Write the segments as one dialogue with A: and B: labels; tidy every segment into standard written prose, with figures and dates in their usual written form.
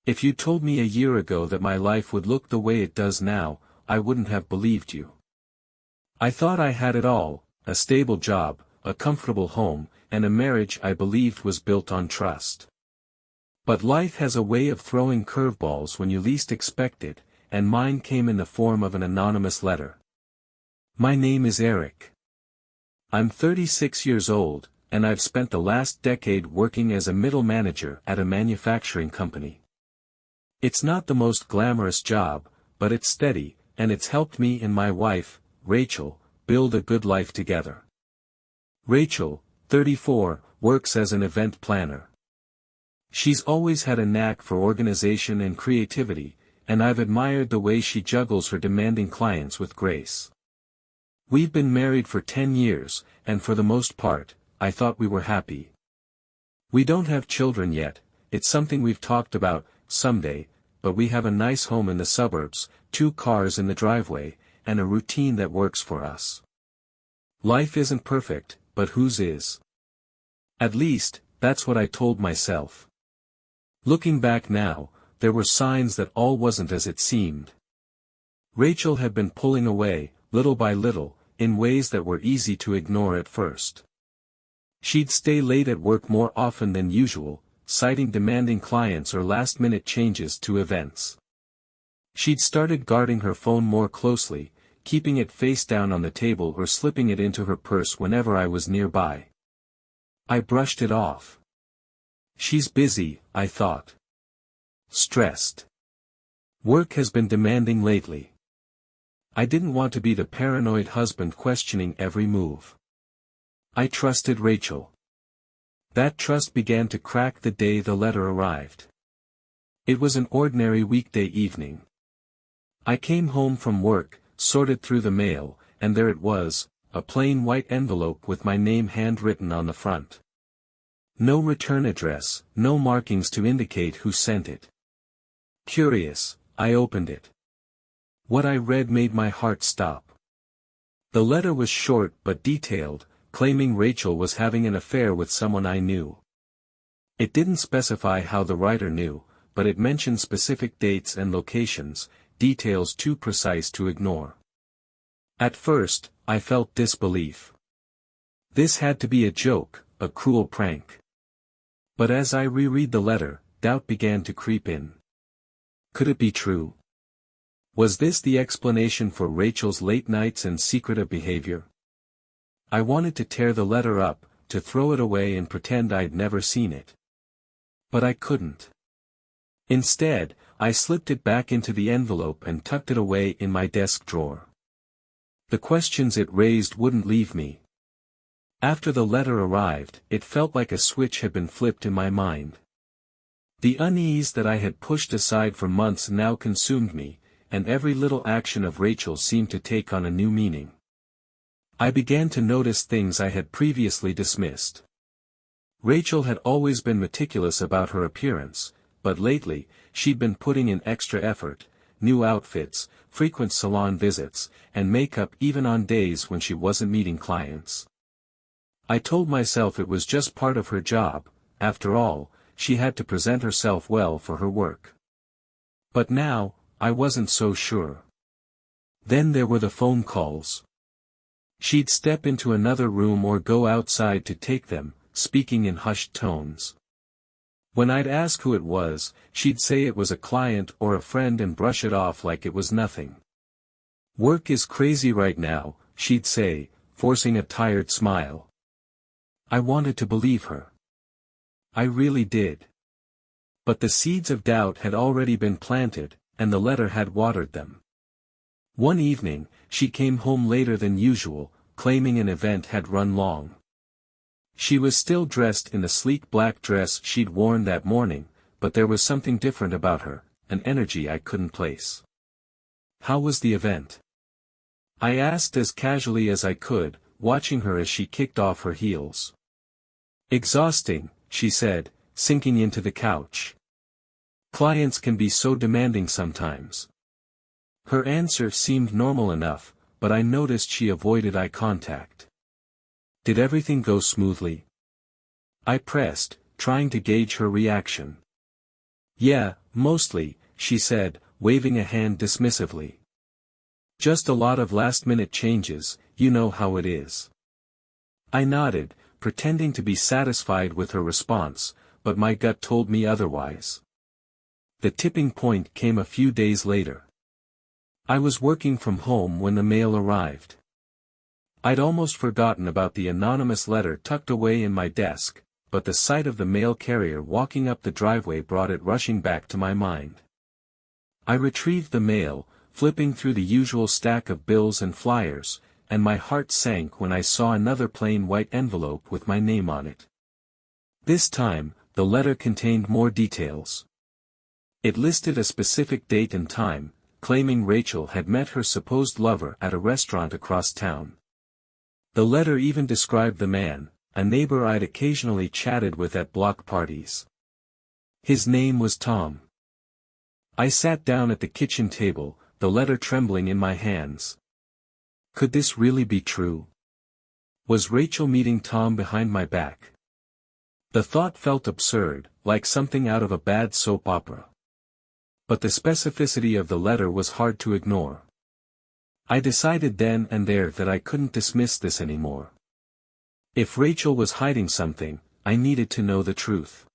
A: If you told me a year ago that my life would look the way it does now, I wouldn't have believed you. I thought I had it all, a stable job, a comfortable home, and a marriage I believed was built on trust. But life has a way of throwing curveballs when you least expect it, and mine came in the form of an anonymous letter. My name is Eric. I'm 36 years old, and I've spent the last decade working as a middle manager at a manufacturing company. It's not the most glamorous job, but it's steady, and it's helped me and my wife, Rachel, build a good life together. Rachel, 34, works as an event planner. She's always had a knack for organization and creativity, and I've admired the way she juggles her demanding clients with grace. We've been married for 10 years, and for the most part, I thought we were happy. We don't have children yet, it's something we've talked about, someday, but we have a nice home in the suburbs, 2 cars in the driveway, and a routine that works for us. Life isn't perfect, but whose is? At least, that's what I told myself. Looking back now, there were signs that all wasn't as it seemed. Rachel had been pulling away, little by little, in ways that were easy to ignore at first. She'd stay late at work more often than usual, citing demanding clients or last-minute changes to events. She'd started guarding her phone more closely, keeping it face down on the table or slipping it into her purse whenever I was nearby. I brushed it off. She's busy, I thought. Stressed. Work has been demanding lately. I didn't want to be the paranoid husband questioning every move. I trusted Rachel. That trust began to crack the day the letter arrived. It was an ordinary weekday evening. I came home from work, sorted through the mail, and there it was, a plain white envelope with my name handwritten on the front. No return address, no markings to indicate who sent it. Curious, I opened it. What I read made my heart stop. The letter was short but detailed, claiming Rachel was having an affair with someone I knew. It didn't specify how the writer knew, but it mentioned specific dates and locations, details too precise to ignore. At first, I felt disbelief. This had to be a joke, a cruel prank. But as I reread the letter, doubt began to creep in. Could it be true? Was this the explanation for Rachel's late nights and secretive behavior? I wanted to tear the letter up, to throw it away and pretend I'd never seen it. But I couldn't. Instead, I slipped it back into the envelope and tucked it away in my desk drawer. The questions it raised wouldn't leave me. After the letter arrived, it felt like a switch had been flipped in my mind. The unease that I had pushed aside for months now consumed me, and every little action of Rachel seemed to take on a new meaning. I began to notice things I had previously dismissed. Rachel had always been meticulous about her appearance, but lately, she'd been putting in extra effort, new outfits, frequent salon visits, and makeup even on days when she wasn't meeting clients. I told myself it was just part of her job, after all, she had to present herself well for her work. But now, I wasn't so sure. Then there were the phone calls. She'd step into another room or go outside to take them, speaking in hushed tones. When I'd ask who it was, she'd say it was a client or a friend and brush it off like it was nothing. Work is crazy right now, she'd say, forcing a tired smile. I wanted to believe her. I really did. But the seeds of doubt had already been planted, and the letter had watered them. One evening, she came home later than usual, claiming an event had run long. She was still dressed in the sleek black dress she'd worn that morning, but there was something different about her, an energy I couldn't place. How was the event? I asked as casually as I could, watching her as she kicked off her heels. Exhausting, she said, sinking into the couch. Clients can be so demanding sometimes. Her answer seemed normal enough, but I noticed she avoided eye contact. Did everything go smoothly? I pressed, trying to gauge her reaction. Yeah, Mostly, she said, waving a hand dismissively. Just a lot of last-minute changes, you know how it is. I nodded, pretending to be satisfied with her response, but my gut told me otherwise. The tipping point came a few days later. I was working from home when the mail arrived. I'd almost forgotten about the anonymous letter tucked away in my desk, but the sight of the mail carrier walking up the driveway brought it rushing back to my mind. I retrieved the mail, flipping through the usual stack of bills and flyers, and my heart sank when I saw another plain white envelope with my name on it. This time, the letter contained more details. It listed a specific date and time, claiming Rachel had met her supposed lover at a restaurant across town. The letter even described the man, a neighbor I'd occasionally chatted with at block parties. His name was Tom. I sat down at the kitchen table, the letter trembling in my hands. Could this really be true? Was Rachel meeting Tom behind my back? The thought felt absurd, like something out of a bad soap opera. But the specificity of the letter was hard to ignore. I decided then and there that I couldn't dismiss this anymore. If Rachel was hiding something, I needed to know the truth.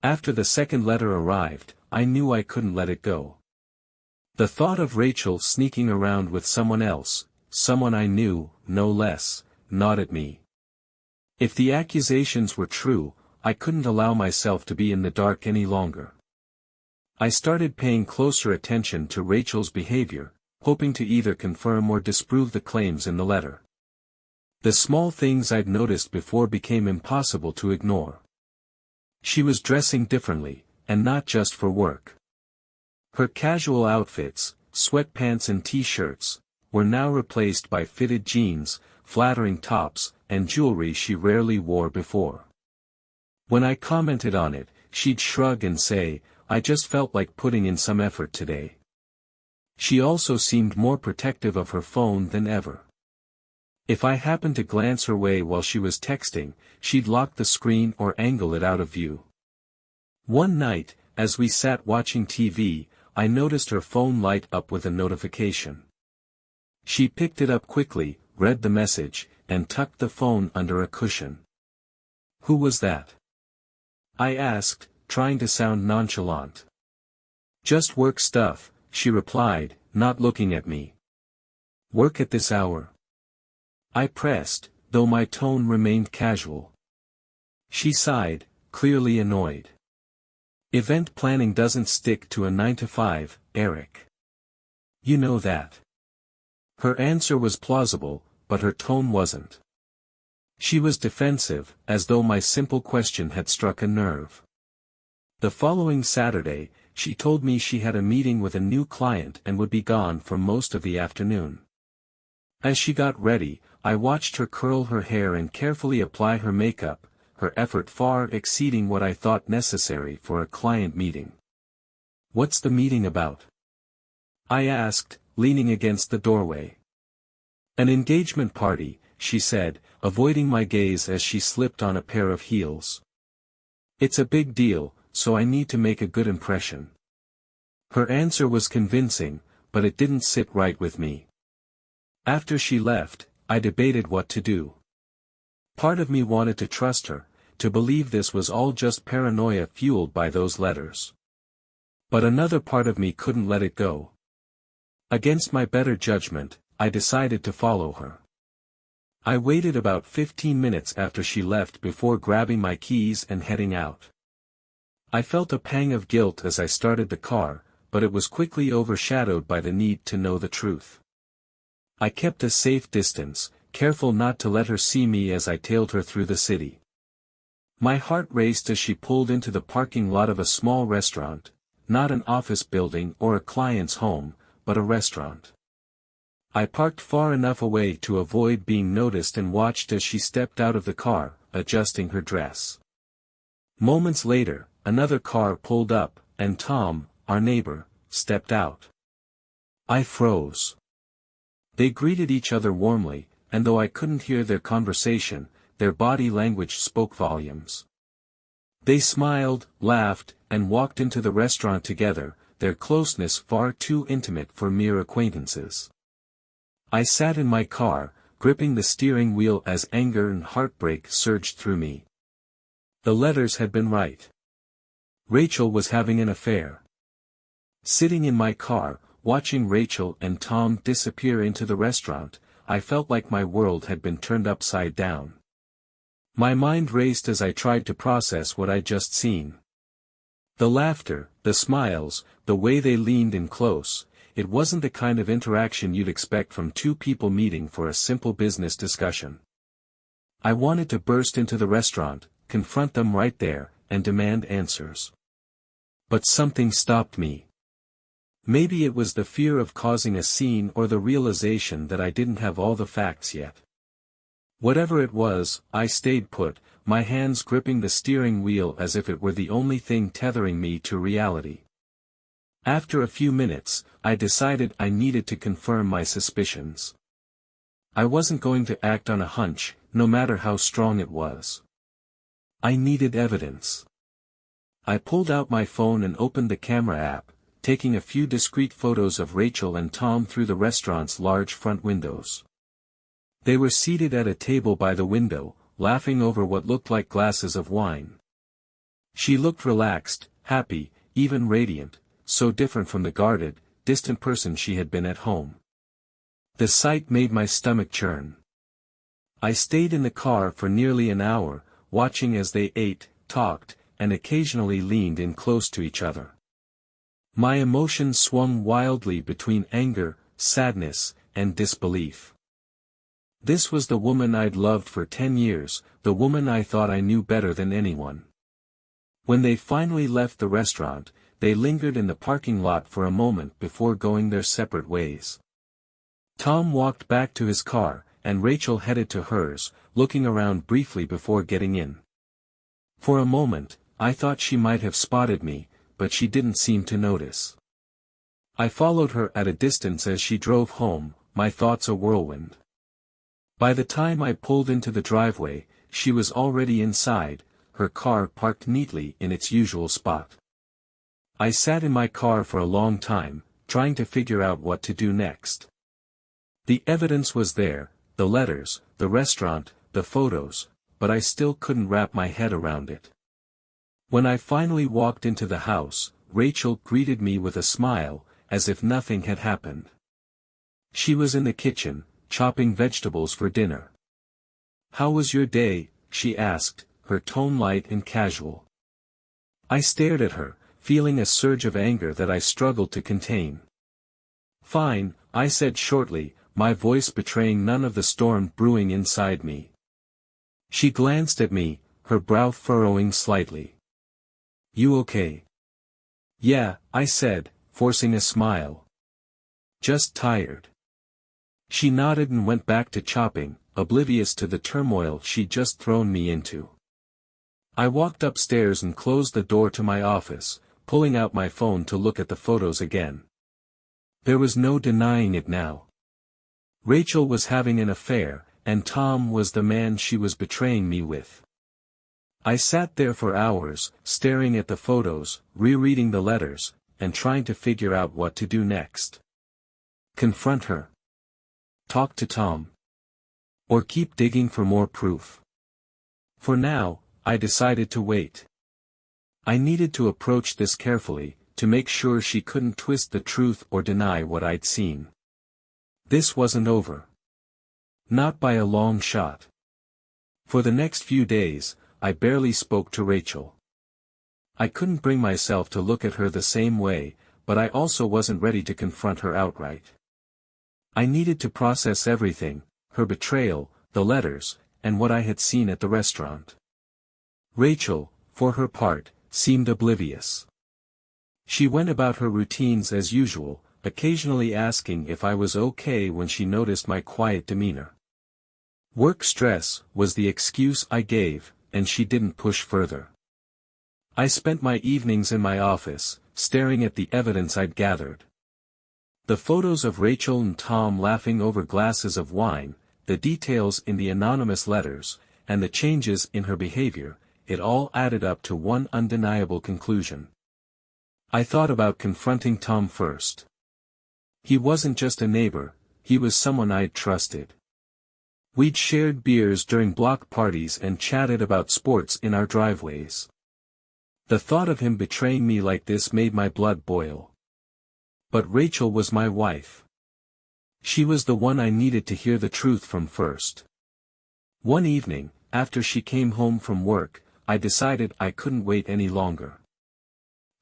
A: After the second letter arrived, I knew I couldn't let it go. The thought of Rachel sneaking around with someone else, someone I knew, no less, gnawed at me. If the accusations were true, I couldn't allow myself to be in the dark any longer. I started paying closer attention to Rachel's behavior, hoping to either confirm or disprove the claims in the letter. The small things I'd noticed before became impossible to ignore. She was dressing differently, and not just for work. Her casual outfits, sweatpants and t-shirts, were now replaced by fitted jeans, flattering tops, and jewelry she rarely wore before. When I commented on it, she'd shrug and say, "I just felt like putting in some effort today." She also seemed more protective of her phone than ever. If I happened to glance her way while she was texting, she'd lock the screen or angle it out of view. One night, as we sat watching TV, I noticed her phone light up with a notification. She picked it up quickly, read the message, and tucked the phone under a cushion. "Who was that?" I asked, trying to sound nonchalant. "Just work stuff," she replied, not looking at me. "Work at this hour?" I pressed, though my tone remained casual. She sighed, clearly annoyed. "Event planning doesn't stick to a 9 to 5, Eric. You know that." Her answer was plausible, but her tone wasn't. She was defensive, as though my simple question had struck a nerve. The following Saturday, she told me she had a meeting with a new client and would be gone for most of the afternoon. As she got ready, I watched her curl her hair and carefully apply her makeup, her effort far exceeding what I thought necessary for a client meeting. "What's the meeting about?" I asked, leaning against the doorway. "An engagement party," she said, avoiding my gaze as she slipped on a pair of heels. "It's a big deal, so I need to make a good impression." Her answer was convincing, but it didn't sit right with me. After she left, I debated what to do. Part of me wanted to trust her, to believe this was all just paranoia fueled by those letters. But another part of me couldn't let it go. Against my better judgment, I decided to follow her. I waited about 15 minutes after she left before grabbing my keys and heading out. I felt a pang of guilt as I started the car, but it was quickly overshadowed by the need to know the truth. I kept a safe distance, careful not to let her see me as I tailed her through the city. My heart raced as she pulled into the parking lot of a small restaurant, not an office building or a client's home, but a restaurant. I parked far enough away to avoid being noticed and watched as she stepped out of the car, adjusting her dress. Moments later, another car pulled up, and Tom, our neighbor, stepped out. I froze. They greeted each other warmly, and though I couldn't hear their conversation, their body language spoke volumes. They smiled, laughed, and walked into the restaurant together, their closeness far too intimate for mere acquaintances. I sat in my car, gripping the steering wheel as anger and heartbreak surged through me. The letters had been right. Rachel was having an affair. Sitting in my car, watching Rachel and Tom disappear into the restaurant, I felt like my world had been turned upside down. My mind raced as I tried to process what I'd just seen. The laughter, the smiles, the way they leaned in close, it wasn't the kind of interaction you'd expect from two people meeting for a simple business discussion. I wanted to burst into the restaurant, confront them right there, and demand answers. But something stopped me. Maybe it was the fear of causing a scene or the realization that I didn't have all the facts yet. Whatever it was, I stayed put, my hands gripping the steering wheel as if it were the only thing tethering me to reality. After a few minutes, I decided I needed to confirm my suspicions. I wasn't going to act on a hunch, no matter how strong it was. I needed evidence. I pulled out my phone and opened the camera app, taking a few discreet photos of Rachel and Tom through the restaurant's large front windows. They were seated at a table by the window, laughing over what looked like glasses of wine. She looked relaxed, happy, even radiant, so different from the guarded, distant person she had been at home. The sight made my stomach churn. I stayed in the car for nearly an hour, watching as they ate, talked, and occasionally leaned in close to each other. My emotions swung wildly between anger, sadness, and disbelief. This was the woman I'd loved for 10 years, the woman I thought I knew better than anyone. When they finally left the restaurant, they lingered in the parking lot for a moment before going their separate ways. Tom walked back to his car, and Rachel headed to hers, looking around briefly before getting in. For a moment, I thought she might have spotted me, but she didn't seem to notice. I followed her at a distance as she drove home, my thoughts a whirlwind. By the time I pulled into the driveway, she was already inside, her car parked neatly in its usual spot. I sat in my car for a long time, trying to figure out what to do next. The evidence was there, the letters, the restaurant, the photos, but I still couldn't wrap my head around it. When I finally walked into the house, Rachel greeted me with a smile, as if nothing had happened. She was in the kitchen, chopping vegetables for dinner. "How was your day?" she asked, her tone light and casual. I stared at her, feeling a surge of anger that I struggled to contain. "Fine," I said shortly, my voice betraying none of the storm brewing inside me. She glanced at me, her brow furrowing slightly. "You okay?" "Yeah," I said, forcing a smile. "Just tired." She nodded and went back to chopping, oblivious to the turmoil she'd just thrown me into. I walked upstairs and closed the door to my office, pulling out my phone to look at the photos again. There was no denying it now. Rachel was having an affair, and Tom was the man she was betraying me with. I sat there for hours, staring at the photos, rereading the letters, and trying to figure out what to do next. Confront her? Talk to Tom? Or keep digging for more proof? For now, I decided to wait. I needed to approach this carefully, to make sure she couldn't twist the truth or deny what I'd seen. This wasn't over. Not by a long shot. For the next few days, I barely spoke to Rachel. I couldn't bring myself to look at her the same way, but I also wasn't ready to confront her outright. I needed to process everything, her betrayal, the letters, and what I had seen at the restaurant. Rachel, for her part, seemed oblivious. She went about her routines as usual, occasionally asking if I was okay when she noticed my quiet demeanor. Work stress was the excuse I gave, and she didn't push further. I spent my evenings in my office, staring at the evidence I'd gathered. The photos of Rachel and Tom laughing over glasses of wine, the details in the anonymous letters, and the changes in her behavior, it all added up to one undeniable conclusion. I thought about confronting Tom first. He wasn't just a neighbor, he was someone I'd trusted. We'd shared beers during block parties and chatted about sports in our driveways. The thought of him betraying me like this made my blood boil. But Rachel was my wife. She was the one I needed to hear the truth from first. One evening, after she came home from work, I decided I couldn't wait any longer.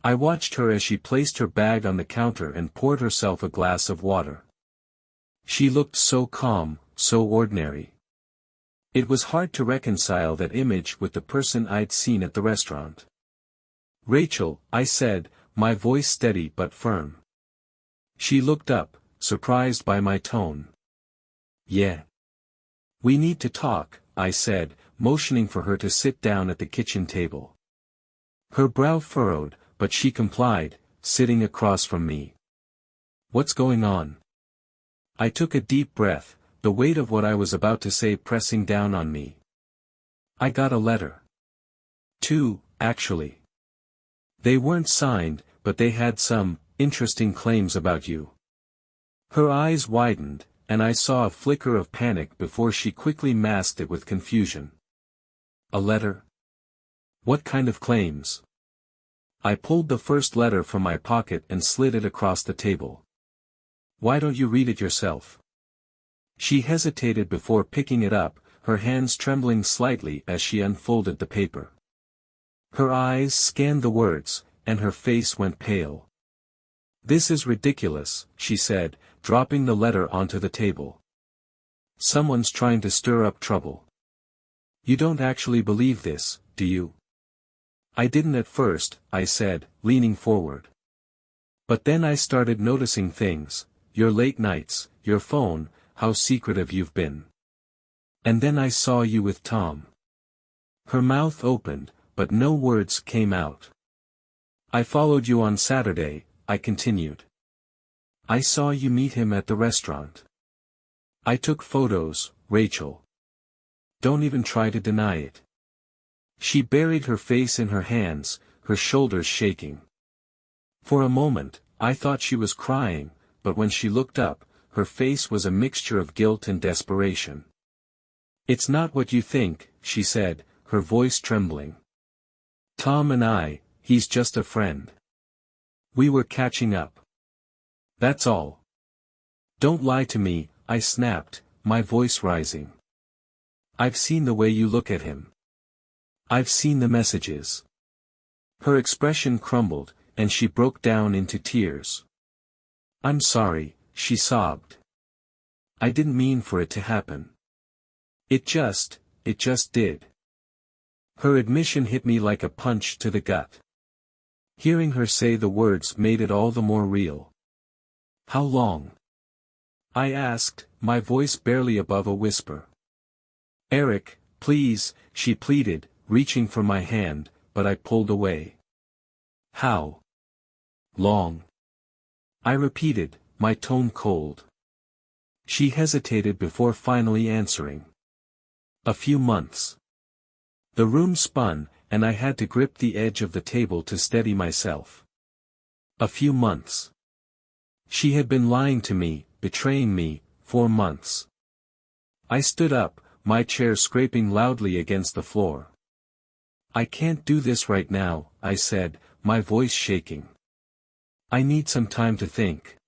A: I watched her as she placed her bag on the counter and poured herself a glass of water. She looked so calm, so ordinary. It was hard to reconcile that image with the person I'd seen at the restaurant. "Rachel," I said, my voice steady but firm. She looked up, surprised by my tone. "Yeah. We need to talk," I said, motioning for her to sit down at the kitchen table. Her brow furrowed, but she complied, sitting across from me. "What's going on?" I took a deep breath, the weight of what I was about to say pressing down on me. "I got a letter. 2, actually. They weren't signed, but they had some interesting claims about you." Her eyes widened, and I saw a flicker of panic before she quickly masked it with confusion. "A letter? What kind of claims?" I pulled the first letter from my pocket and slid it across the table. "Why don't you read it yourself?" She hesitated before picking it up, her hands trembling slightly as she unfolded the paper. Her eyes scanned the words, and her face went pale. "This is ridiculous," she said, dropping the letter onto the table. "Someone's trying to stir up trouble. You don't actually believe this, do you?" "I didn't at first," I said, leaning forward. "But then I started noticing things, your late nights, your phone, how secretive you've been. And then I saw you with Tom." Her mouth opened, but no words came out. "I followed you on Saturday," I continued. "I saw you meet him at the restaurant. I took photos, Rachel. Don't even try to deny it." She buried her face in her hands, her shoulders shaking. For a moment, I thought she was crying, but when she looked up, her face was a mixture of guilt and desperation. "It's not what you think," she said, her voice trembling. "Tom and he's just a friend. We were catching up. That's all. Don't lie to me," I snapped, my voice rising. "I've seen the way you look at him. I've seen the messages." Her expression crumbled, and she broke down into tears. "I'm sorry," she sobbed. "I didn't mean for it to happen. It just did." Her admission hit me like a punch to the gut. Hearing her say the words made it all the more real. "How long?" I asked, my voice barely above a whisper. "Eric, please," she pleaded, reaching for my hand, but I pulled away. "How long?" I repeated, my tone cold. She hesitated before finally answering. "A few months." The room spun, and I had to grip the edge of the table to steady myself. A few months. She had been lying to me, betraying me, for months. I stood up, my chair scraping loudly against the floor. "I can't do this right now," I said, my voice shaking. "I need some time to think."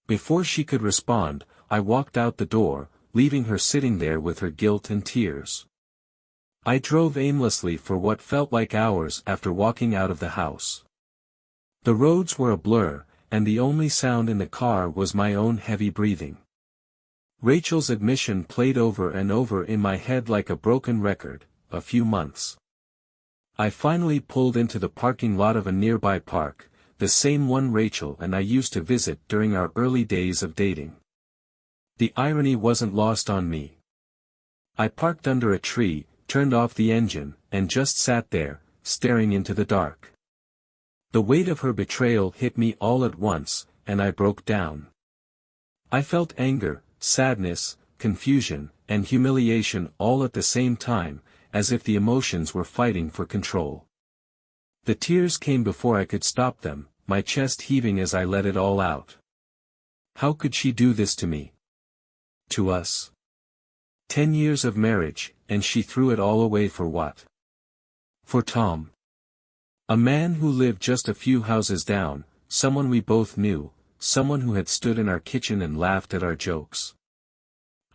A: Before she could respond, I walked out the door, leaving her sitting there with her guilt and tears. I drove aimlessly for what felt like hours after walking out of the house. The roads were a blur, and the only sound in the car was my own heavy breathing. Rachel's admission played over and over in my head like a broken record. A few months. I finally pulled into the parking lot of a nearby park, the same one Rachel and I used to visit during our early days of dating. The irony wasn't lost on me. I parked under a tree, turned off the engine, and just sat there, staring into the dark. The weight of her betrayal hit me all at once, and I broke down. I felt anger, sadness, confusion, and humiliation all at the same time, as if the emotions were fighting for control. The tears came before I could stop them, my chest heaving as I let it all out. How could she do this to me? To us? 10 years of marriage, and she threw it all away for what? For Tom. A man who lived just a few houses down, someone we both knew, someone who had stood in our kitchen and laughed at our jokes.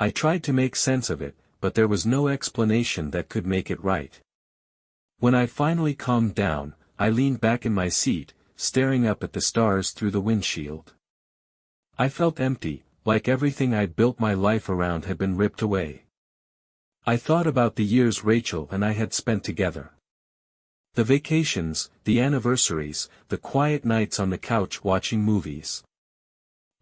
A: I tried to make sense of it, but there was no explanation that could make it right. When I finally calmed down, I leaned back in my seat, staring up at the stars through the windshield. I felt empty, like everything I'd built my life around had been ripped away. I thought about the years Rachel and I had spent together. The vacations, the anniversaries, the quiet nights on the couch watching movies.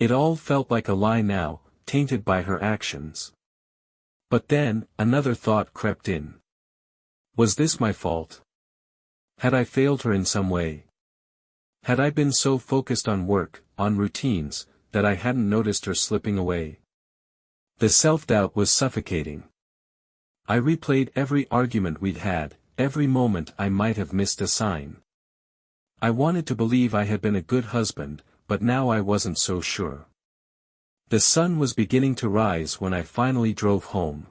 A: It all felt like a lie now, tainted by her actions. But then, another thought crept in. Was this my fault? Had I failed her in some way? Had I been so focused on work, on routines, that I hadn't noticed her slipping away? The self-doubt was suffocating. I replayed every argument we'd had, every moment I might have missed a sign. I wanted to believe I had been a good husband, but now I wasn't so sure. The sun was beginning to rise when I finally drove home.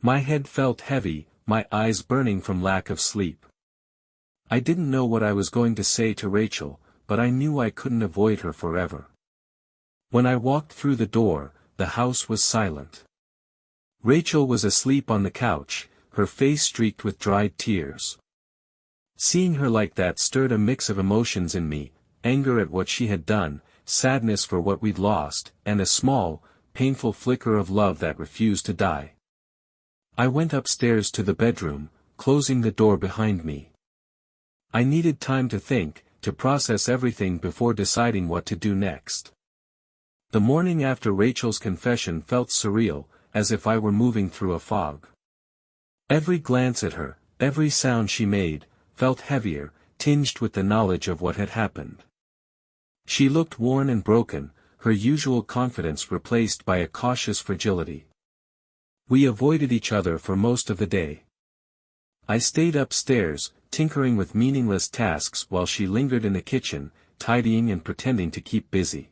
A: My head felt heavy, my eyes burning from lack of sleep. I didn't know what I was going to say to Rachel, but I knew I couldn't avoid her forever. When I walked through the door, the house was silent. Rachel was asleep on the couch, her face streaked with dried tears. Seeing her like that stirred a mix of emotions in me, anger at what she had done, sadness for what we'd lost, and a small, painful flicker of love that refused to die. I went upstairs to the bedroom, closing the door behind me. I needed time to think, to process everything before deciding what to do next. The morning after Rachel's confession felt surreal, as if I were moving through a fog. Every glance at her, every sound she made, felt heavier, tinged with the knowledge of what had happened. She looked worn and broken, her usual confidence replaced by a cautious fragility. We avoided each other for most of the day. I stayed upstairs, tinkering with meaningless tasks while she lingered in the kitchen, tidying and pretending to keep busy.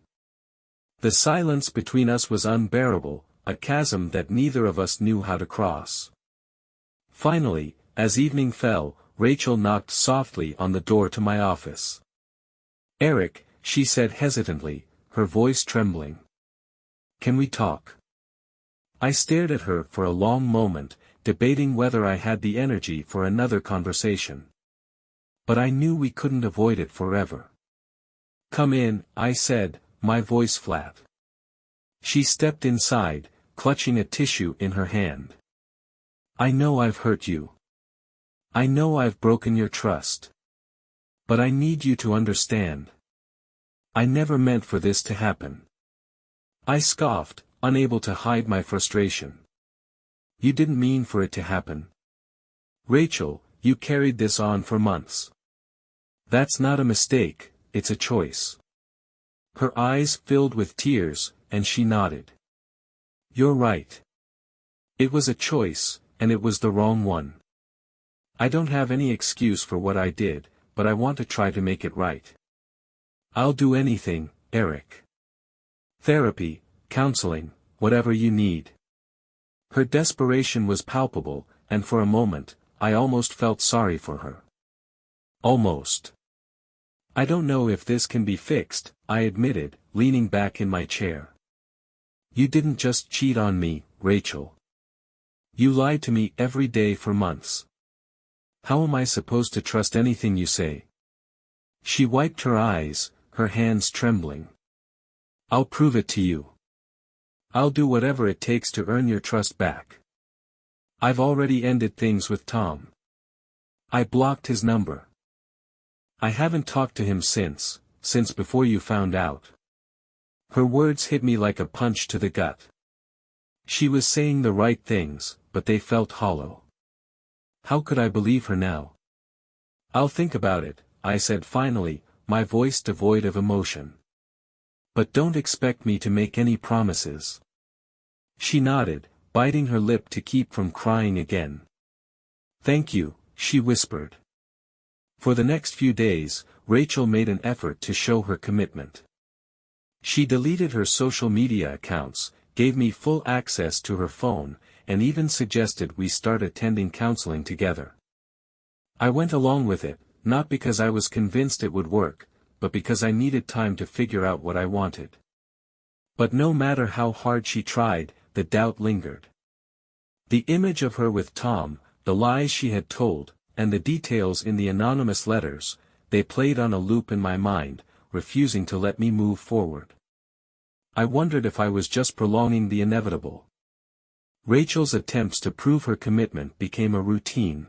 A: The silence between us was unbearable, a chasm that neither of us knew how to cross. Finally, as evening fell, Rachel knocked softly on the door to my office. "Eric," she said hesitantly, her voice trembling. "Can we talk?" I stared at her for a long moment, debating whether I had the energy for another conversation. But I knew we couldn't avoid it forever. "Come in," I said, my voice flat. She stepped inside, clutching a tissue in her hand. "I know I've hurt you. I know I've broken your trust. But I need you to understand. I never meant for this to happen." I scoffed, unable to hide my frustration. "You didn't mean for it to happen. Rachel, you carried this on for months. That's not a mistake, it's a choice." Her eyes filled with tears, and she nodded. "You're right. It was a choice, and it was the wrong one. I don't have any excuse for what I did, but I want to try to make it right. I'll do anything, Eric. Therapy, counseling, whatever you need." Her desperation was palpable, and for a moment, I almost felt sorry for her. Almost. "I don't know if this can be fixed," I admitted, leaning back in my chair. "You didn't just cheat on me, Rachel. You lied to me every day for months. How am I supposed to trust anything you say?" She wiped her eyes, her hands trembling. "I'll prove it to you. I'll do whatever it takes to earn your trust back. I've already ended things with Tom. I blocked his number. I haven't talked to him since before you found out." Her words hit me like a punch to the gut. She was saying the right things, but they felt hollow. How could I believe her now? "I'll think about it," I said finally, my voice devoid of emotion. "But don't expect me to make any promises." She nodded, biting her lip to keep from crying again. Thank you, she whispered. For the next few days, Rachel made an effort to show her commitment. She deleted her social media accounts, gave me full access to her phone, and even suggested we start attending counseling together. I went along with it, not because I was convinced it would work, but because I needed time to figure out what I wanted. But no matter how hard she tried, the doubt lingered. The image of her with Tom, the lies she had told, and the details in the anonymous letters, they played on a loop in my mind, refusing to let me move forward. I wondered if I was just prolonging the inevitable. Rachel's attempts to prove her commitment became a routine.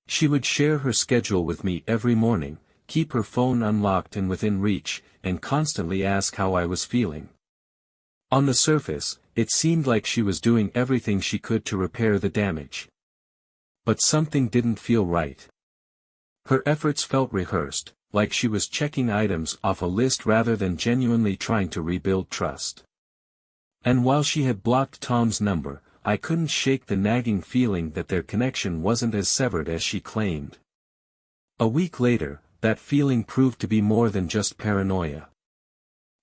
A: She would share her schedule with me every morning, keep her phone unlocked and within reach, and constantly ask how I was feeling. On the surface, it seemed like she was doing everything she could to repair the damage. But something didn't feel right. Her efforts felt rehearsed, like she was checking items off a list rather than genuinely trying to rebuild trust. And while she had blocked Tom's number, I couldn't shake the nagging feeling that their connection wasn't as severed as she claimed. A week later, that feeling proved to be more than just paranoia.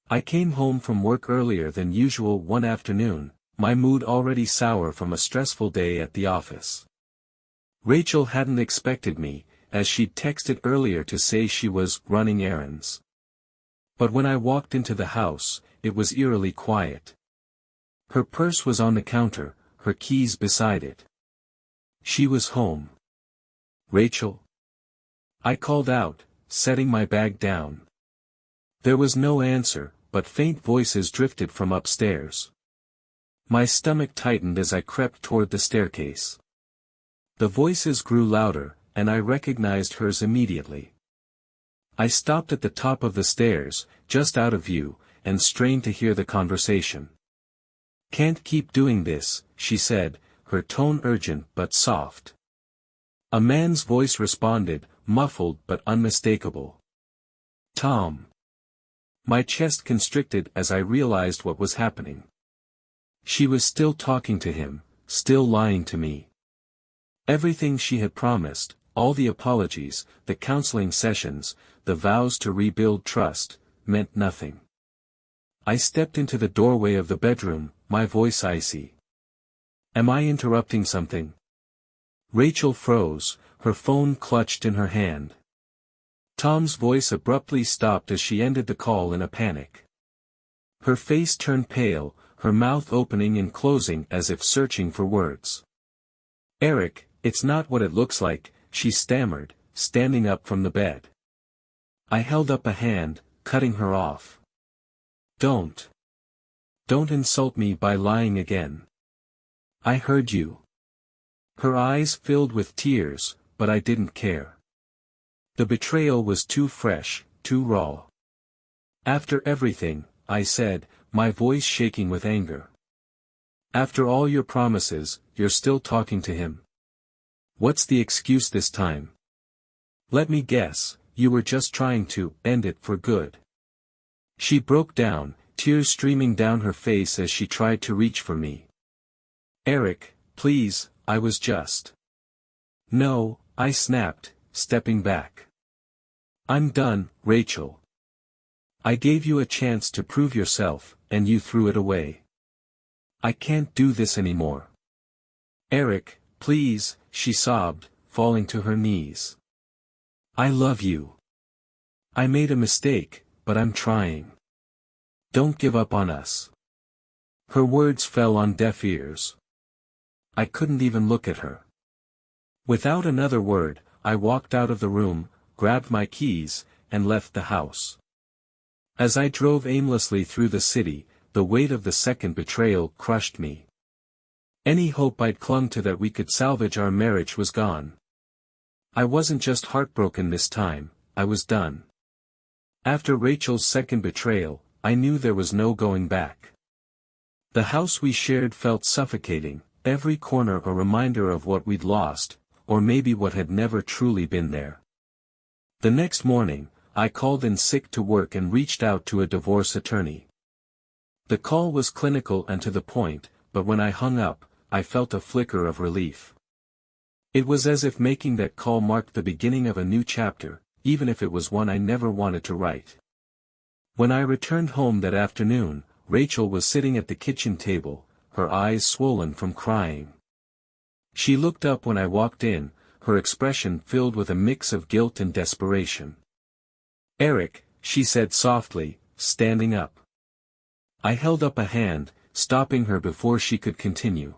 A: I came home from work earlier than usual one afternoon, my mood already sour from a stressful day at the office. Rachel hadn't expected me, as she'd texted earlier to say she was running errands. But when I walked into the house, it was eerily quiet. Her purse was on the counter, her keys beside it. She was home. Rachel? I called out, setting my bag down. There was no answer, but faint voices drifted from upstairs. My stomach tightened as I crept toward the staircase. The voices grew louder, and I recognized hers immediately. I stopped at the top of the stairs, just out of view, and strained to hear the conversation. "Can't keep doing this," she said, her tone urgent but soft. A man's voice responded, muffled but unmistakable. "Tom." My chest constricted as I realized what was happening. She was still talking to him, still lying to me. Everything she had promised, all the apologies, the counseling sessions, the vows to rebuild trust, meant nothing. I stepped into the doorway of the bedroom, my voice icy. "Am I interrupting something?" Rachel froze, her phone clutched in her hand. Tom's voice abruptly stopped as she ended the call in a panic. Her face turned pale, her mouth opening and closing as if searching for words. "Eric, it's not what it looks like," she stammered, standing up from the bed. I held up a hand, cutting her off. Don't insult me by lying again. I heard you." Her eyes filled with tears, but I didn't care. The betrayal was too fresh, too raw. "After everything," I said, my voice shaking with anger. "After all your promises, you're still talking to him. What's the excuse this time? Let me guess, you were just trying to end it for good." She broke down, tears streaming down her face as she tried to reach for me. "Eric, please, I was just—" "No," I snapped, stepping back. "I'm done, Rachel. I gave you a chance to prove yourself, and you threw it away. I can't do this anymore." "Eric, please," she sobbed, falling to her knees. "I love you. I made a mistake, but I'm trying. Don't give up on us." Her words fell on deaf ears. I couldn't even look at her. Without another word, I walked out of the room, grabbed my keys, and left the house. As I drove aimlessly through the city, the weight of the second betrayal crushed me. Any hope I'd clung to that we could salvage our marriage was gone. I wasn't just heartbroken this time, I was done. After Rachel's second betrayal, I knew there was no going back. The house we shared felt suffocating, every corner a reminder of what we'd lost, or maybe what had never truly been there. The next morning, I called in sick to work and reached out to a divorce attorney. The call was clinical and to the point, but when I hung up, I felt a flicker of relief. It was as if making that call marked the beginning of a new chapter, even if it was one I never wanted to write. When I returned home that afternoon, Rachel was sitting at the kitchen table, her eyes swollen from crying. She looked up when I walked in, her expression filled with a mix of guilt and desperation. "Eric," she said softly, standing up. I held up a hand, stopping her before she could continue.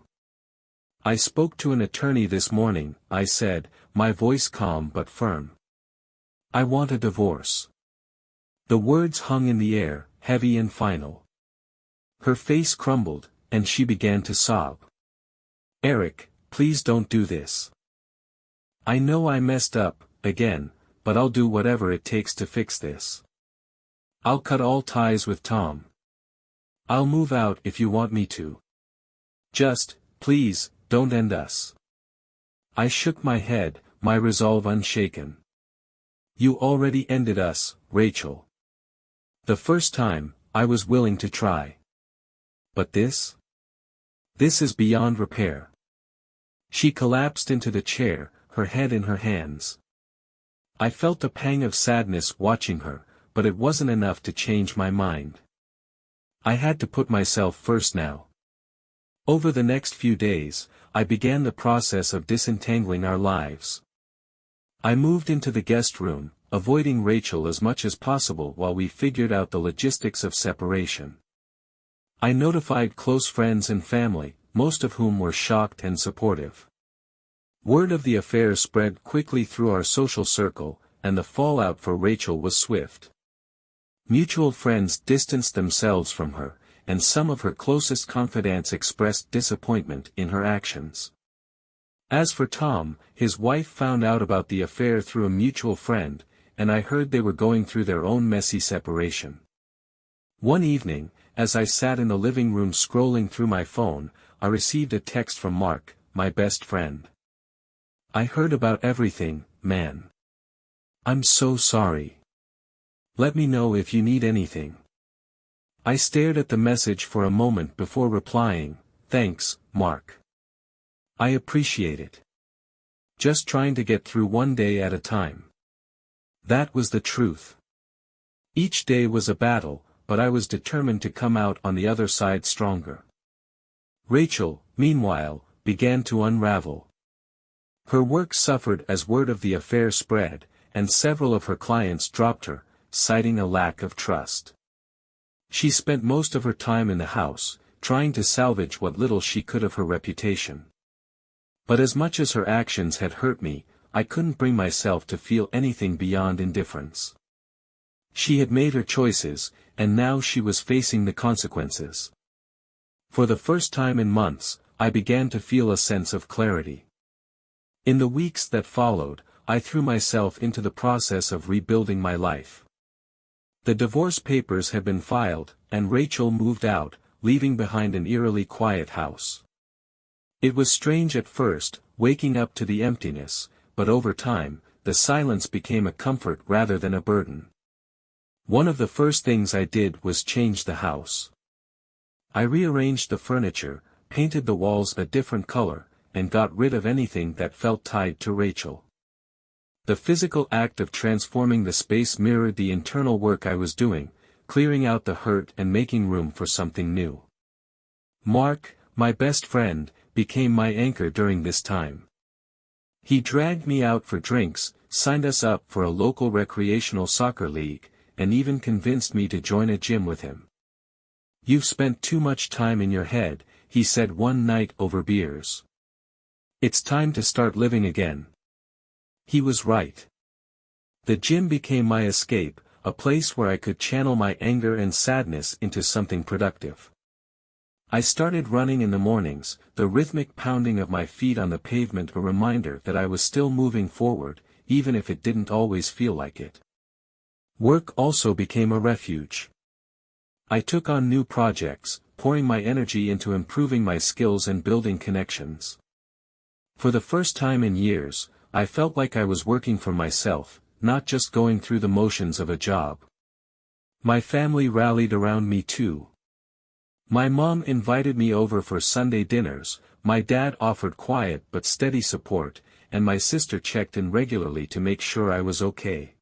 A: "I spoke to an attorney this morning," I said, my voice calm but firm. "I want a divorce." The words hung in the air, heavy and final. Her face crumbled, and she began to sob. "Eric, please don't do this. I know I messed up, again, but I'll do whatever it takes to fix this. I'll cut all ties with Tom. I'll move out if you want me to. Just, please, don't end us." I shook my head, my resolve unshaken. "You already ended us, Rachel. The first time, I was willing to try. But this? This is beyond repair." She collapsed into the chair, her head in her hands. I felt a pang of sadness watching her, but it wasn't enough to change my mind. I had to put myself first now. Over the next few days, I began the process of disentangling our lives. I moved into the guest room, avoiding Rachel as much as possible while we figured out the logistics of separation. I notified close friends and family, most of whom were shocked and supportive. Word of the affair spread quickly through our social circle, and the fallout for Rachel was swift. Mutual friends distanced themselves from her, and some of her closest confidants expressed disappointment in her actions. As for Tom, his wife found out about the affair through a mutual friend, and I heard they were going through their own messy separation. One evening, as I sat in the living room scrolling through my phone, I received a text from Mark, my best friend. "I heard about everything, man. I'm so sorry. Let me know if you need anything." I stared at the message for a moment before replying, "Thanks, Mark. I appreciate it. Just trying to get through one day at a time." That was the truth. Each day was a battle, but I was determined to come out on the other side stronger. Rachel, meanwhile, began to unravel. Her work suffered as word of the affair spread, and several of her clients dropped her, citing a lack of trust. She spent most of her time in the house, trying to salvage what little she could of her reputation. But as much as her actions had hurt me, I couldn't bring myself to feel anything beyond indifference. She had made her choices, and now she was facing the consequences. For the first time in months, I began to feel a sense of clarity. In the weeks that followed, I threw myself into the process of rebuilding my life. The divorce papers had been filed, and Rachel moved out, leaving behind an eerily quiet house. It was strange at first, waking up to the emptiness, but over time, the silence became a comfort rather than a burden. One of the first things I did was change the house. I rearranged the furniture, painted the walls a different color, and got rid of anything that felt tied to Rachel. The physical act of transforming the space mirrored the internal work I was doing, clearing out the hurt and making room for something new. Mark, my best friend, became my anchor during this time. He dragged me out for drinks, signed us up for a local recreational soccer league, and even convinced me to join a gym with him. "You've spent too much time in your head," he said one night over beers. "It's time to start living again." He was right. The gym became my escape, a place where I could channel my anger and sadness into something productive. I started running in the mornings, the rhythmic pounding of my feet on the pavement a reminder that I was still moving forward, even if it didn't always feel like it. Work also became a refuge. I took on new projects, pouring my energy into improving my skills and building connections. For the first time in years, I felt like I was working for myself, not just going through the motions of a job. My family rallied around me too. My mom invited me over for Sunday dinners, my dad offered quiet but steady support, and my sister checked in regularly to make sure I was okay.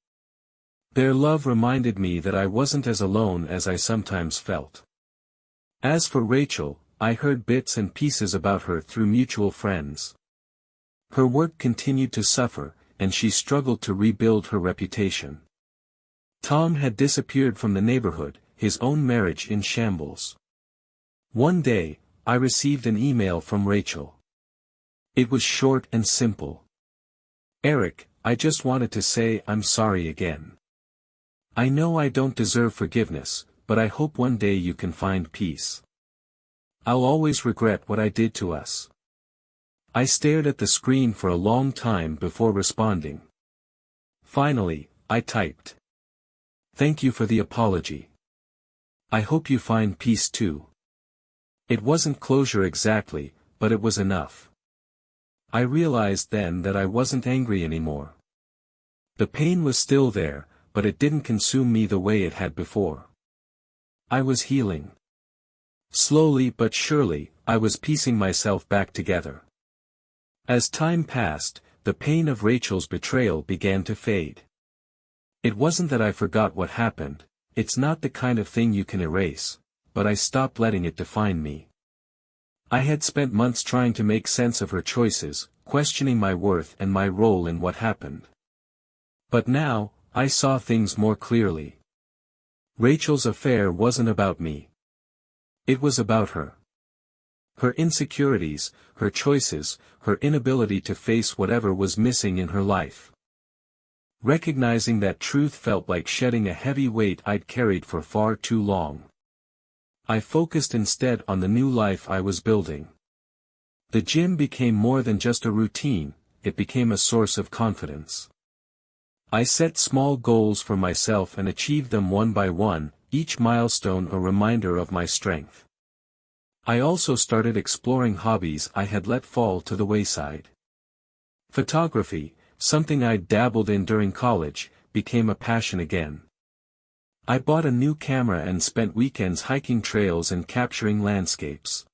A: Their love reminded me that I wasn't as alone as I sometimes felt. As for Rachel, I heard bits and pieces about her through mutual friends. Her work continued to suffer, and she struggled to rebuild her reputation. Tom had disappeared from the neighborhood, his own marriage in shambles. One day, I received an email from Rachel. It was short and simple. "Eric, I just wanted to say I'm sorry again. I know I don't deserve forgiveness, but I hope one day you can find peace. I'll always regret what I did to us." I stared at the screen for a long time before responding. Finally, I typed, "Thank you for the apology. I hope you find peace too." It wasn't closure exactly, but it was enough. I realized then that I wasn't angry anymore. The pain was still there, but it didn't consume me the way it had before. I was healing. Slowly but surely, I was piecing myself back together. As time passed, the pain of Rachel's betrayal began to fade. It wasn't that I forgot what happened, it's not the kind of thing you can erase, but I stopped letting it define me. I had spent months trying to make sense of her choices, questioning my worth and my role in what happened. But now, I saw things more clearly. Rachel's affair wasn't about me. It was about her. Her insecurities, her choices, her inability to face whatever was missing in her life. Recognizing that truth felt like shedding a heavy weight I'd carried for far too long. I focused instead on the new life I was building. The gym became more than just a routine, it became a source of confidence. I set small goals for myself and achieved them one by one, each milestone a reminder of my strength. I also started exploring hobbies I had let fall to the wayside. Photography, something I'd dabbled in during college, became a passion again. I bought a new camera and spent weekends hiking trails and capturing landscapes.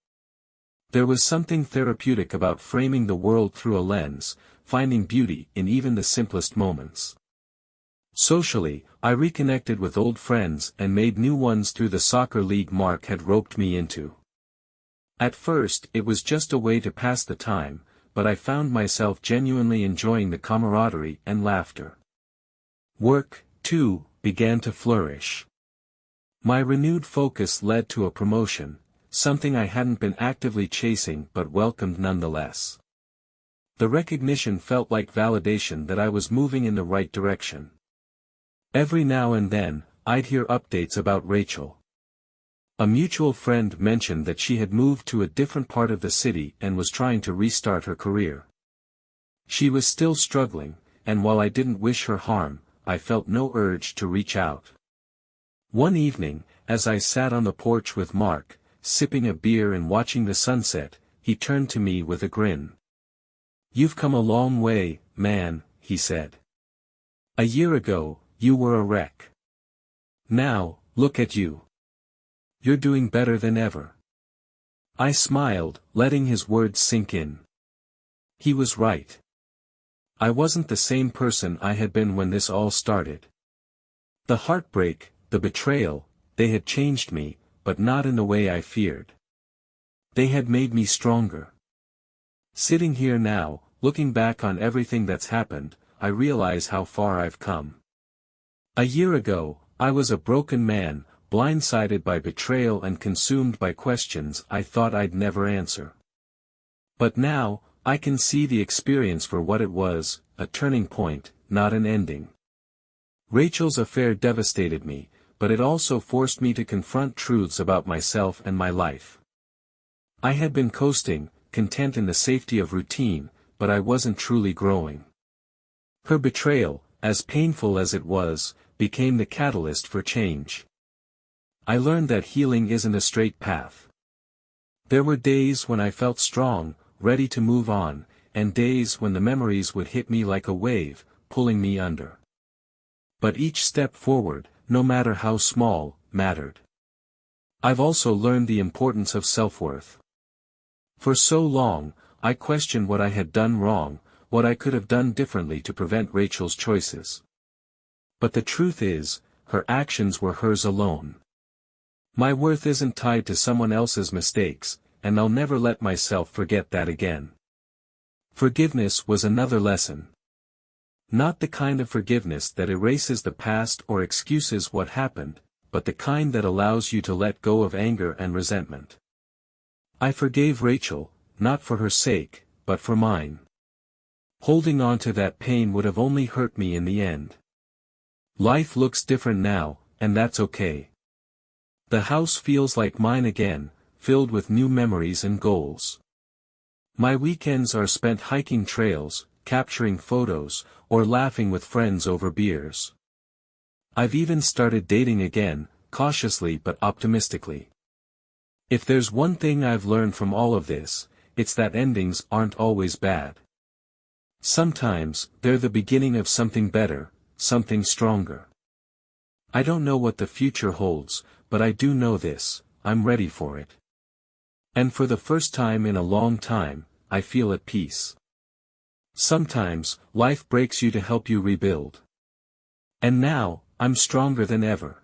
A: There was something therapeutic about framing the world through a lens, finding beauty in even the simplest moments. Socially, I reconnected with old friends and made new ones through the soccer league Mark had roped me into. At first, it was just a way to pass the time, but I found myself genuinely enjoying the camaraderie and laughter. Work, too, began to flourish. My renewed focus led to a promotion, something I hadn't been actively chasing but welcomed nonetheless. The recognition felt like validation that I was moving in the right direction. Every now and then, I'd hear updates about Rachel. A mutual friend mentioned that she had moved to a different part of the city and was trying to restart her career. She was still struggling, and while I didn't wish her harm, I felt no urge to reach out. One evening, as I sat on the porch with Mark, sipping a beer and watching the sunset, he turned to me with a grin. "You've come a long way, man," he said. "A year ago, you were a wreck. Now, look at you. You're doing better than ever." I smiled, letting his words sink in. He was right. I wasn't the same person I had been when this all started. The heartbreak, the betrayal, they had changed me, but not in the way I feared. They had made me stronger. Sitting here now, looking back on everything that's happened, I realize how far I've come. A year ago, I was a broken man, blindsided by betrayal and consumed by questions I thought I'd never answer. But now, I can see the experience for what it was, a turning point, not an ending. Rachel's affair devastated me, but it also forced me to confront truths about myself and my life. I had been coasting, content in the safety of routine, but I wasn't truly growing. Her betrayal, as painful as it was, became the catalyst for change. I learned that healing isn't a straight path. There were days when I felt strong, ready to move on, and days when the memories would hit me like a wave, pulling me under. But each step forward, no matter how small, mattered. I've also learned the importance of self-worth. For so long, I questioned what I had done wrong, what I could have done differently to prevent Rachel's choices. But the truth is, her actions were hers alone. My worth isn't tied to someone else's mistakes, and I'll never let myself forget that again. Forgiveness was another lesson. Not the kind of forgiveness that erases the past or excuses what happened, but the kind that allows you to let go of anger and resentment. I forgave Rachel, not for her sake, but for mine. Holding on to that pain would have only hurt me in the end. Life looks different now, and that's okay. The house feels like mine again, filled with new memories and goals. My weekends are spent hiking trails, capturing photos, or laughing with friends over beers. I've even started dating again, cautiously but optimistically. If there's one thing I've learned from all of this, it's that endings aren't always bad. Sometimes, they're the beginning of something better, something stronger. I don't know what the future holds, but I do know this: I'm ready for it. And for the first time in a long time, I feel at peace. Sometimes, life breaks you to help you rebuild. And now, I'm stronger than ever.